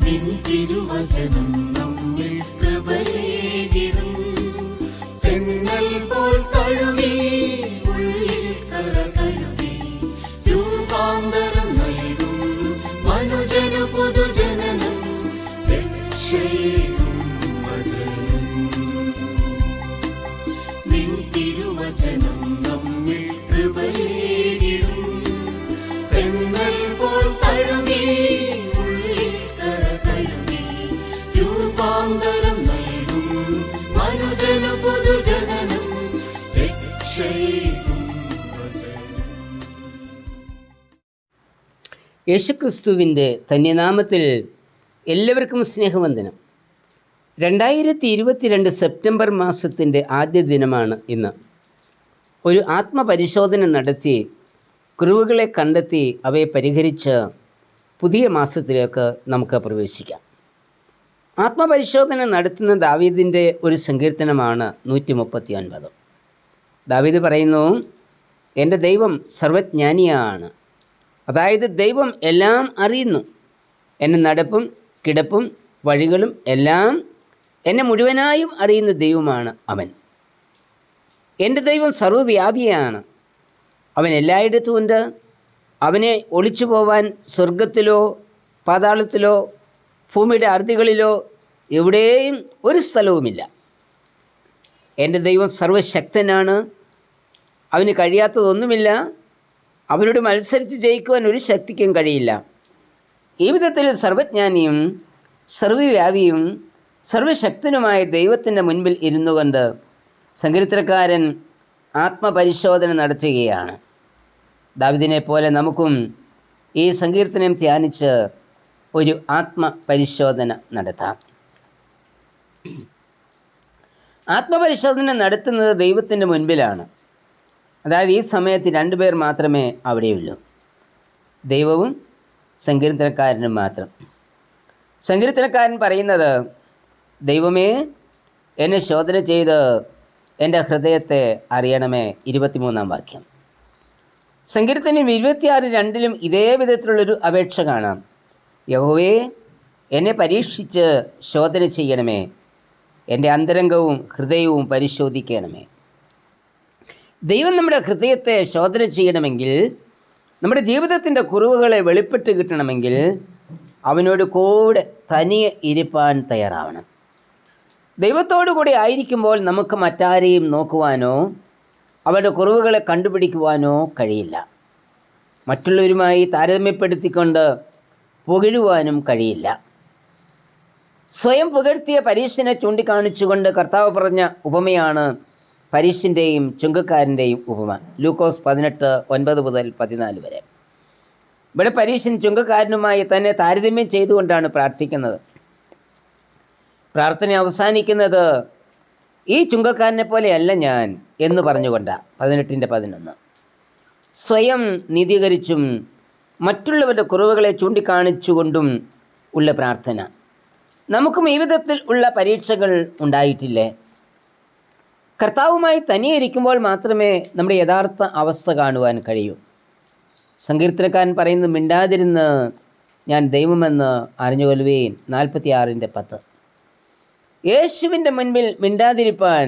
നിൻ തിരുവചനം നമ്മിൽ കൃപയേകിടും. തെന്നൽ പോൽ തഴുകി ഉള്ളിൽ കര കഴുകി രൂപാന്തരം നൽകും മനുജനു പുതുജനനം രക്ഷയേകും വചനം. നിൻ തിരുവചനം നമ്മിൽ കൃപയേകിടും. തെന്നൽ പോൽ തഴുകി ഉള്ളിൽ കര കഴുകി രൂപാന്തരം നൽകും മനുജനു പുതുജനനം രക്ഷയേകും വചനം. യേശുക്രിസ്തുവിൻ്റെ ധന്യനാമത്തിൽ എല്ലാവർക്കും സ്നേഹവന്ദനം. 2022 സെപ്റ്റംബർ മാസത്തിൻ്റെ ആദ്യ ദിനമാണ് ഇന്ന്. ഒരു ആത്മപരിശോധന നടത്തി കുറവുകളെ കണ്ടെത്തി അവയെ പരിഹരിച്ച് പുതിയ മാസത്തിലേക്ക് നമുക്ക് പ്രവേശിക്കാം. ആത്മപരിശോധന നടത്തുന്ന ദാവീദിൻ്റെ ഒരു സങ്കീർത്തനമാണ് 139. ദാവീദ് പറയുന്നു, എൻ്റെ ദൈവം സർവജ്ഞാനിയാണ്. അതായത് ദൈവം എല്ലാം അറിയുന്നു. എൻ്റെ നടപ്പും കിടപ്പും വഴികളും എല്ലാം എന്നെ മുഴുവനായും അറിയുന്ന ദൈവമാണ് അവൻ. എൻ്റെ ദൈവം സർവ്വവ്യാപിയാണ്. അവൻ എല്ലായിടത്തും ഉണ്ട്. അവനെ ഒളിച്ചു പോവാൻ സ്വർഗത്തിലോ പാതാളത്തിലോ ഭൂമിയുടെ അറുതികളിലോ എവിടെയും ഒരു സ്ഥലവുമില്ല. എൻ്റെ ദൈവം സർവശക്തനാണ്. അവന് കഴിയാത്തതൊന്നുമില്ല. അവനോട് മത്സരിച്ച് ജയിക്കുവാൻ ഒരു ശക്തിക്കും കഴിയില്ല. ഈ വിധത്തിൽ സർവജ്ഞാനിയും സർവ്വവ്യാപിയും സർവശക്തനുമായ ദൈവത്തിൻ്റെ മുൻപിൽ ഇരുന്നു കൊണ്ട് സങ്കീർത്തനക്കാരൻ ആത്മപരിശോധന നടത്തുകയാണ്. ദാവീദിനെ പോലെ നമുക്കും ഈ സങ്കീർത്തനം ധ്യാനിച്ച് ഒരു ആത്മപരിശോധന നടത്താം. ആത്മപരിശോധന നടത്തുന്നത് ദൈവത്തിൻ്റെ മുൻപിലാണ്. അതായത് ഈ സമയത്ത് 2 പേർ മാത്രമേ അവിടെയുള്ളൂ, ദൈവവും സങ്കീർത്തനക്കാരനും മാത്രം. സങ്കീർത്തനക്കാരൻ പറയുന്നത്, ദൈവമേ എന്നെ ശോധന ചെയ്ത് എൻ്റെ ഹൃദയത്തെ അറിയണമേ. 23-ാം വാക്യം. സങ്കീർത്തനം 26:2 ഇതേ വിധത്തിലുള്ളൊരു അപേക്ഷ കാണാം. യഹോവേ എന്നെ പരീക്ഷിച്ച് ശോധന ചെയ്യണമേ, എൻ്റെ അന്തരംഗവും ഹൃദയവും പരിശോധിക്കണമേ. ദൈവം നമ്മുടെ ഹൃദയത്തെ ശോധന ചെയ്യണമെങ്കിൽ, നമ്മുടെ ജീവിതത്തിൻ്റെ കുറവുകളെ വെളിപ്പെട്ട് കിട്ടണമെങ്കിൽ അവനോട് കൂടെ തനിയെ ഇരിപ്പാൻ തയ്യാറാവണം. ദൈവത്തോടു കൂടി ആയിരിക്കുമ്പോൾ നമുക്ക് മറ്റാരെയും നോക്കുവാനോ അവരുടെ കുറവുകളെ കണ്ടുപിടിക്കുവാനോ കഴിയില്ല. മറ്റുള്ളവരുമായി താരതമ്യപ്പെടുത്തിക്കൊണ്ട് പുകഴുവാനും കഴിയില്ല. സ്വയം പുകഴ്ത്തിയ പരീശനെ ചൂണ്ടിക്കാണിച്ചുകൊണ്ട് കർത്താവ് പറഞ്ഞ ഉപമയാണ് പരീശൻ്റെയും ചുങ്കക്കാരൻ്റെയും ഉപമ. ലൂക്കോസ് 18:9 മുതൽ 14 വരെ. ഇവിടെ പരീശൻ ചുങ്കക്കാരനുമായി തന്നെ താരതമ്യം ചെയ്തുകൊണ്ടാണ് പ്രാർത്ഥിക്കുന്നത്. പ്രാർത്ഥന അവസാനിക്കുന്നത് ഈ ചുങ്കക്കാരനെ പോലെയല്ല ഞാൻ എന്ന് പറഞ്ഞുകൊണ്ടാണ്. 18:11. സ്വയം നീതീകരിച്ചും മറ്റുള്ളവരുടെ കുറവുകളെ ചൂണ്ടിക്കാണിച്ചുകൊണ്ടും ഉള്ള പ്രാർത്ഥന. നമുക്കും ഈ വിധത്തിൽ ഉള്ള പരീക്ഷകൾ ഉണ്ടായിട്ടില്ലേ? കർത്താവുമായി തനിയെ ഇരിക്കുമ്പോൾ മാത്രമേ നമ്മുടെ യഥാർത്ഥ അവസ്ഥ കാണുവാൻ കഴിയൂ. സങ്കീർത്തനക്കാരൻ പറയുന്നു, മിണ്ടാതിരുന്ന് ഞാൻ ദൈവമെന്ന് അറിഞ്ഞുകൊള്ളുവേൻ. 46:10. യേശുവിൻ്റെ മുൻപിൽ മിണ്ടാതിരിപ്പാൻ,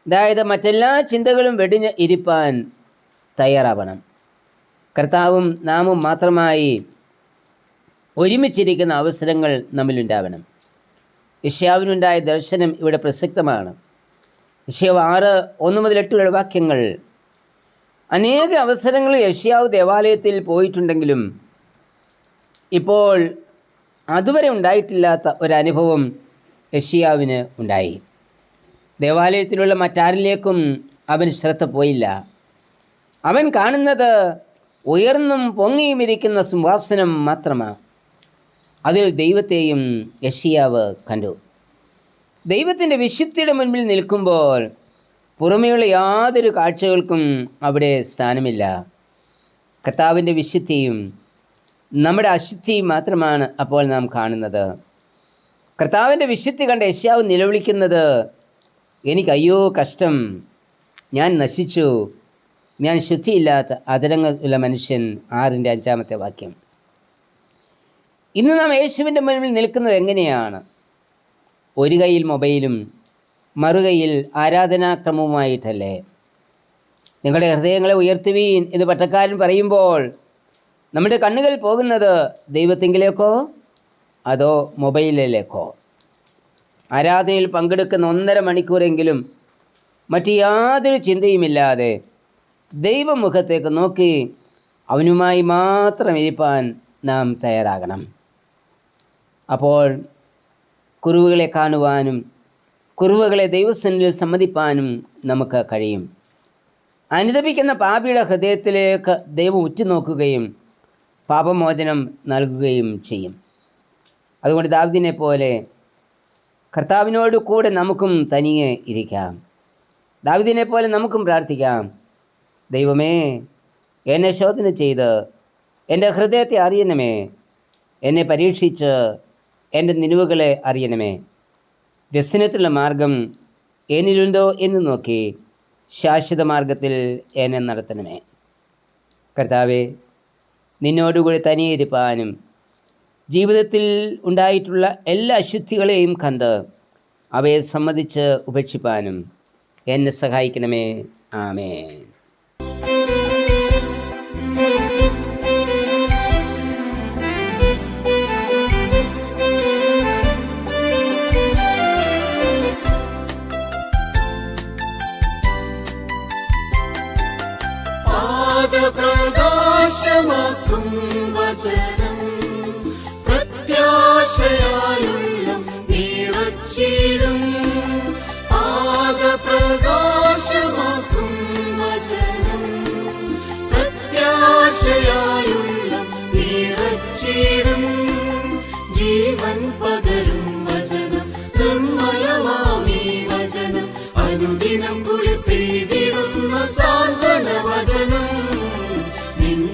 അതായത് മറ്റെല്ലാ ചിന്തകളും വെടിഞ്ഞ് ഇരിപ്പാൻ തയ്യാറാവണം. കർത്താവും നാമും മാത്രമായി ഒരുമിച്ചിരിക്കുന്ന അവസരങ്ങൾ നമ്മിലുണ്ടാവണം. യെശയ്യാവിനുണ്ടായ ദർശനം ഇവിടെ പ്രസക്തമാണ്. യെശയ്യാവ് 6:1-8 വാക്യങ്ങൾ. അനേക അവസരങ്ങളിൽ യെശയ്യാവ് ദേവാലയത്തിൽ പോയിട്ടുണ്ടെങ്കിലും ഇപ്പോൾ അതുവരെ ഉണ്ടായിട്ടില്ലാത്ത ഒരനുഭവം യെശയ്യാവിന് ഉണ്ടായി. ദേവാലയത്തിലുള്ള മറ്റാരിലേക്കും അവൻ ശ്രദ്ധ പോയില്ല. അവൻ കാണുന്നത് ഉയർന്നും പൊങ്ങിയും ഇരിക്കുന്ന സിംഹാസനം മാത്രമാണ്. അതിൽ ദൈവത്തെയും യെശയ്യാവ് കണ്ടു. ദൈവത്തിൻ്റെ വിശുദ്ധിയുടെ മുൻപിൽ നിൽക്കുമ്പോൾ പുറമേയുള്ള യാതൊരു കാഴ്ചകൾക്കും അവിടെ സ്ഥാനമില്ല. കർത്താവിൻ്റെ വിശുദ്ധിയും നമ്മുടെ അശുദ്ധിയും മാത്രമാണ് അപ്പോൾ നാം കാണുന്നത്. കർത്താവിൻ്റെ വിശുദ്ധി കണ്ട യെശയ്യാവ് നിലവിളിക്കുന്നത്, എനിക്ക് അയ്യോ കഷ്ടം, ഞാൻ നശിച്ചു, ഞാൻ ശുദ്ധിയില്ലാത്ത അതരങ്ങളുള്ള മനുഷ്യൻ. 6:5 വാക്യം. ഇന്ന് നാം യേശുവിൻ്റെ മുന്നിൽ നിൽക്കുന്നത് എങ്ങനെയാണ്? ഒരു കൈയിൽ മൊബൈലും മറുകൈയിൽ ആരാധനാക്രമവുമായിട്ടല്ലേ? നിങ്ങളുടെ ഹൃദയങ്ങളെ ഉയർത്തുവീൻ എന്ന് പട്ടക്കാരൻ പറയുമ്പോൾ നമ്മുടെ കണ്ണുകൾ പോകുന്നത് ദൈവത്തിങ്കിലേക്കോ അതോ മൊബൈലിലേക്കോ? ആരാധനയിൽ പങ്കെടുക്കുന്ന 1.5 മണിക്കൂറെങ്കിലും മറ്റ് യാതൊരു ചിന്തയുമില്ലാതെ ദൈവമുഖത്തേക്ക് നോക്കി അവനുമായി മാത്രം ഇരിപ്പാൻ നാം തയ്യാറാകണം. അപ്പോൾ കുറവുകളെ കാണുവാനും കുറവുകളെ ദൈവസന്നിധിയിൽ സമ്മതിപ്പാനും നമുക്ക് കഴിയും. അനുതപിക്കുന്ന പാപിയുടെ ഹൃദയത്തിലേക്ക് ദൈവം ഉറ്റുനോക്കുകയും പാപമോചനം നൽകുകയും ചെയ്യും. അതുകൊണ്ട് ദാവീദിനെ പോലെ കർത്താവിനോട് കൂടെ നമുക്കും തനിയെ ഇരിക്കാം. ദാവീദിനെ പോലെ നമുക്കും പ്രാർത്ഥിക്കാം. ദൈവമേ, എന്നെ ശോധന ചെയ്ത് എൻ്റെ ഹൃദയത്തെ അറിയണമേ. എന്നെ പരീക്ഷിച്ച് എൻ്റെ നിലവുകളെ അറിയണമേ. വ്യസനത്തിലുള്ള മാർഗം എന്നിലുണ്ടോ എന്ന് നോക്കി ശാശ്വത മാർഗത്തിൽ എന്നെ നടത്തണമേ. കർത്താവേ, നിന്നോടുകൂടി തനിയെ ഇരിപ്പാനും ജീവിതത്തിൽ ഉണ്ടായിട്ടുള്ള എല്ലാ അശുദ്ധികളെയും കണ്ട് അവയെ സമ്മതിച്ച് ഉപേക്ഷിപ്പാനും എന്നെ സഹായിക്കണമേ. ആമേൻ. പ്രകാശമാക്കും വചനം പ്രത്യാശയായുള്ളം നിറച്ചിടും. പ്രകാശമാക്കും വചനം പ്രത്യാശയായുള്ളം നിറച്ചിടും. ജീവൻ പകരും വചനം നിർമ്മലമാമീ വചനം അനുദിനം കുളിർപ്പെയ്തിടുന്ന സാന്ത്വന വചനം.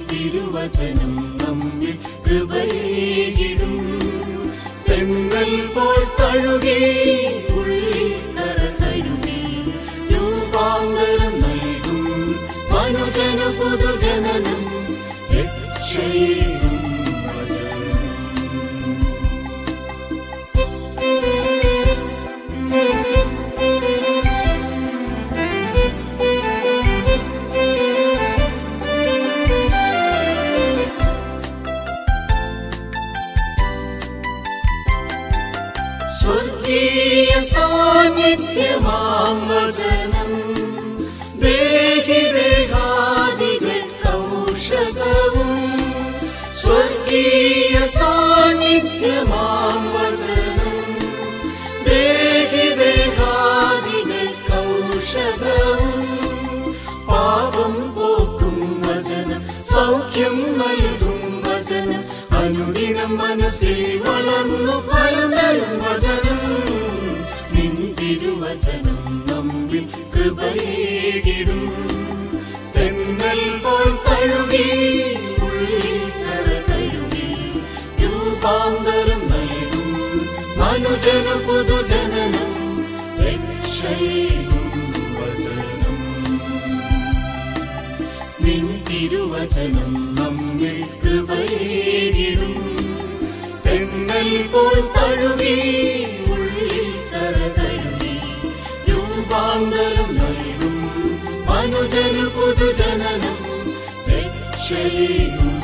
തിരുവചനം നമ്മിൽ കൃപയേകിടും. തെന്നൽ പോൽ തഴുകി ഉള്ളിൽ കര തഴുകി രൂപാന്തരം നൽകും മനുജന പുതുജനനം രക്ഷയേകും വചനം. സ്വർഗീയ സാന്നിധ്യമാം വചനം ദേഹിദേഹാദികൾക്കൗഷധവും. സ്വർഗീയ സാന്നിധ്യമാം വചനം ദേഹിദേഹാദികൾക്കൗഷധവും. പാപം പോക്കും വചനം സൗഖ്യം നൽകും വചനം അനുദിനം മനസ്സിൽ വളർന്നു ഫലം തരും വചനം. നിൻ തിരുവചനം നമ്മിൽ കൃപയേകിടും. തെന്നൽ പോൽ തഴുകി ഉള്ളിൽ കര തഴുകി രൂപാന്തരം നൽകും മനുജന പുതുജനനം രക്ഷയേകും വചനം. നിൻ തിരുവചനം നമ്മിൽ കൃപയേകിടും. തെന്നൽ പോൽ തഴുകി ഉള്ളിൽ കര തഴുകി രൂപാന്തരം നൽകും മനുജന പുതുജനനം രക്ഷയേകും